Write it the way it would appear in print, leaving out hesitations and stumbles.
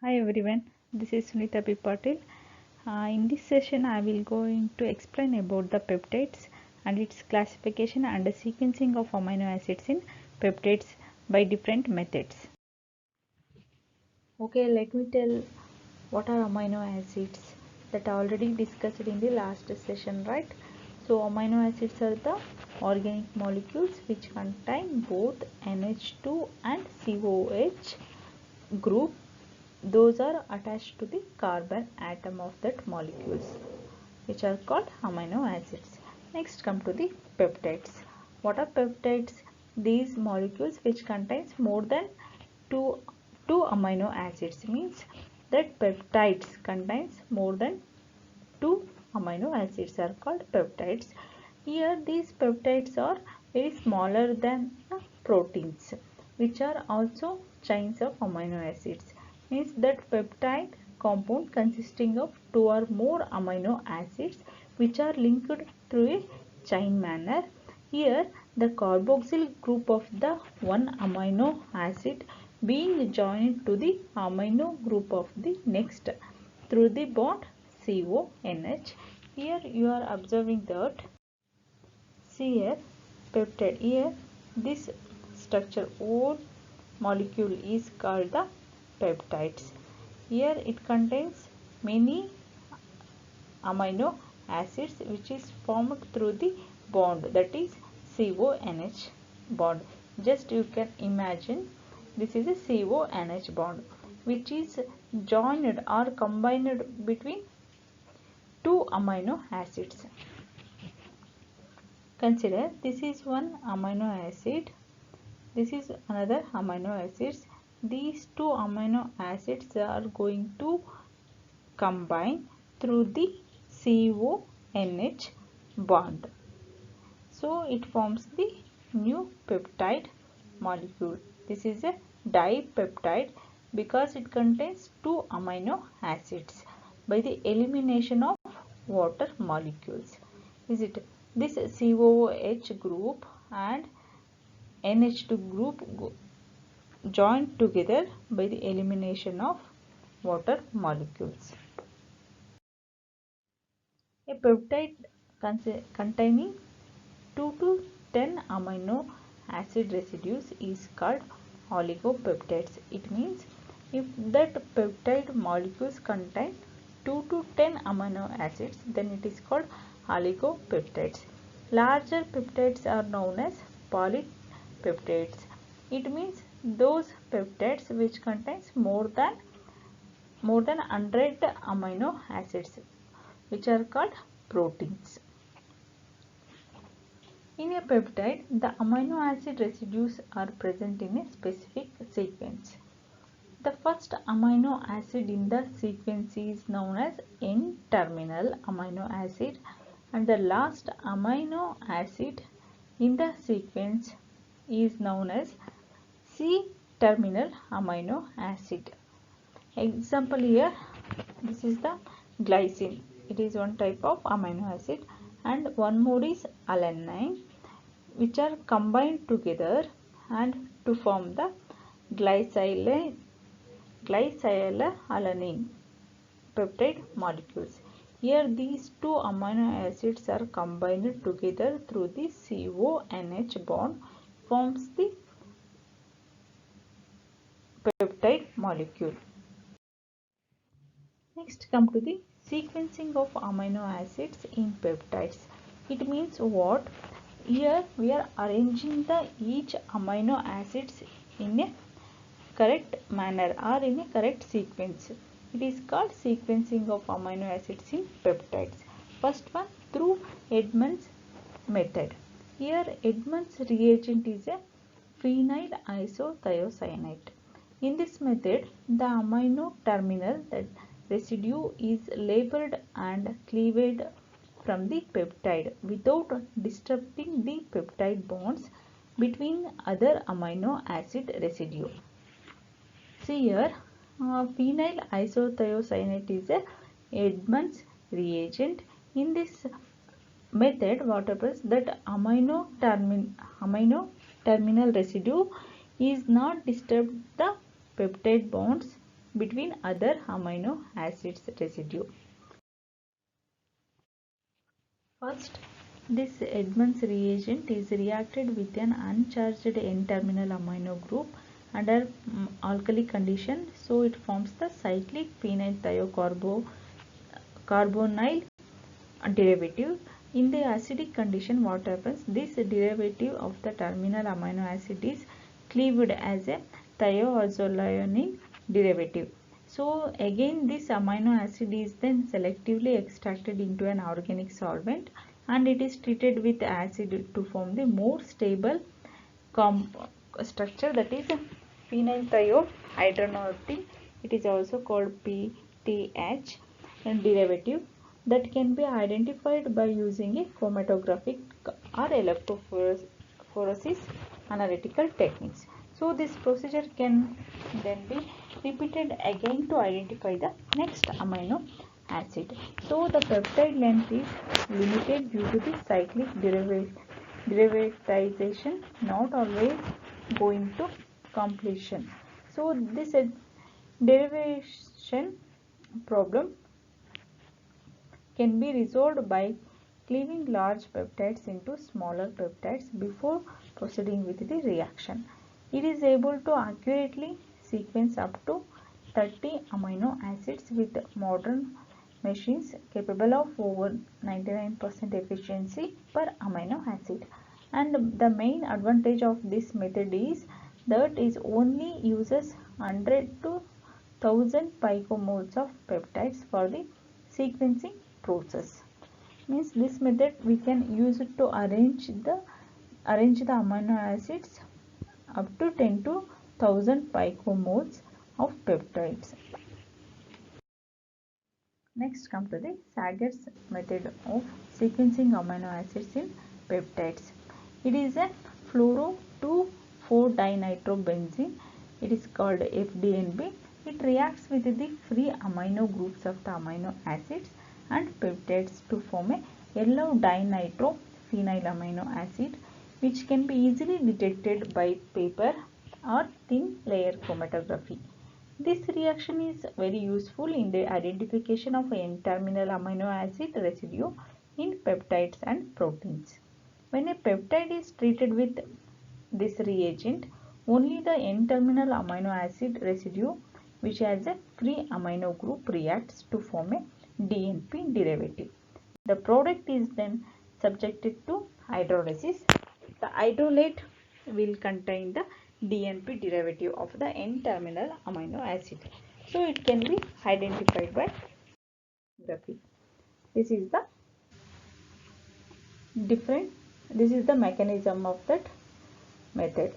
Hi everyone, this is Sunita P. Patil. In this session, I will going to explain about the peptides and its classification and the sequencing of amino acids in peptides by different methods. Okay, let me tell what are amino acids that I already discussed in the last session, right? So, amino acids are the organic molecules which contain both NH2 and COH group. Those are attached to the carbon atom of that molecules, which are called amino acids. Next come to the peptides. What are peptides? These molecules which contains more than two amino acids, means that peptides contains more than two amino acids are called peptides. Here these peptides are very smaller than the proteins, which are also chains of amino acids. Means that peptide compound consisting of two or more amino acids which are linked through a chain manner. Here the carboxyl group of the one amino acid being joined to the amino group of the next through the bond CONH. Here you are observing that here peptide, here this structure whole molecule is called the peptides. Here it contains many amino acids which is formed through the bond, that is CONH bond. Just you can imagine this is a CONH bond which is joined or combined between two amino acids. Consider this is one amino acid, this is another amino acids. These two amino acids are going to combine through the CONH bond. So it forms the new peptide molecule. This is a dipeptide because it contains two amino acids by the elimination of water molecules. Is it this COH group and NH2 group joined together by the elimination of water molecules. A peptide containing 2 to 10 amino acid residues is called oligopeptides. It means if that peptide molecules contain 2 to 10 amino acids, then it is called oligopeptides. Larger peptides are known as polypeptides. It means those peptides which contains more than 100 amino acids, which are called proteins. In a peptide, the amino acid residues are present in a specific sequence. The first amino acid in the sequence is known as N-terminal amino acid, and the last amino acid in the sequence is known as C-terminal amino acid. Example here, this is the glycine. It is one type of amino acid, and one more is alanine, which are combined together and to form the glycylalanine peptide molecules. Here these two amino acids are combined together through the CONH bond forms the peptide molecule. Next come to the sequencing of amino acids in peptides. It means what? Here we are arranging the each amino acids in a correct manner or in a correct sequence. It is called sequencing of amino acids in peptides. First one, through Edmonds method. Here Edmonds reagent is a phenyl isothiocyanate. In this method, the amino terminal, that residue, is labeled and cleaved from the peptide without disrupting the peptide bonds between other amino acid residue. See here, phenyl isothiocyanate is a Edmonds reagent. In this method, what happens that amino terminal residue is not disturbed the peptide bonds between other amino acids residue. First, this Edmonds reagent is reacted with an uncharged N-terminal amino group under alkali condition, so it forms the cyclic phenyl thiocarbonyl derivative. In the acidic condition, what happens? This derivative of the terminal amino acid is cleaved as a thioazolinone derivative. So again this amino acid is then selectively extracted into an organic solvent and it is treated with acid to form the more stable structure, that is phenyl thiohydronorotene. It is also called PTH and derivative that can be identified by using a chromatographic or electrophoresis analytical techniques. So this procedure can then be repeated again to identify the next amino acid. So the peptide length is limited due to the cyclic derivatization not always going to completion. So this derivation problem can be resolved by cleaving large peptides into smaller peptides before proceeding with the reaction. It is able to accurately sequence up to 30 amino acids with modern machines capable of over 99% efficiency per amino acid. And the main advantage of this method is that it only uses 100 to 1000 picomoles of peptides for the sequencing process. Means this method we can use it to arrange the amino acids up to 10 to 1000 picomoles of peptides. Next come to the Saget's method of sequencing amino acids in peptides. It is a fluoro 2,4-dinitrobenzene. It is called FDNB. It reacts with the free amino groups of the amino acids and peptides to form a yellow dinitrophenyl amino acid, which can be easily detected by paper or thin layer chromatography. This reaction is very useful in the identification of N-terminal amino acid residue in peptides and proteins. When a peptide is treated with this reagent, only the N-terminal amino acid residue which has a free amino group reacts to form a DNP derivative. The product is then subjected to hydrolysis. The hydrolate will contain the DNP derivative of the N-terminal amino acid. So it can be identified by graphy. This is the mechanism of that method.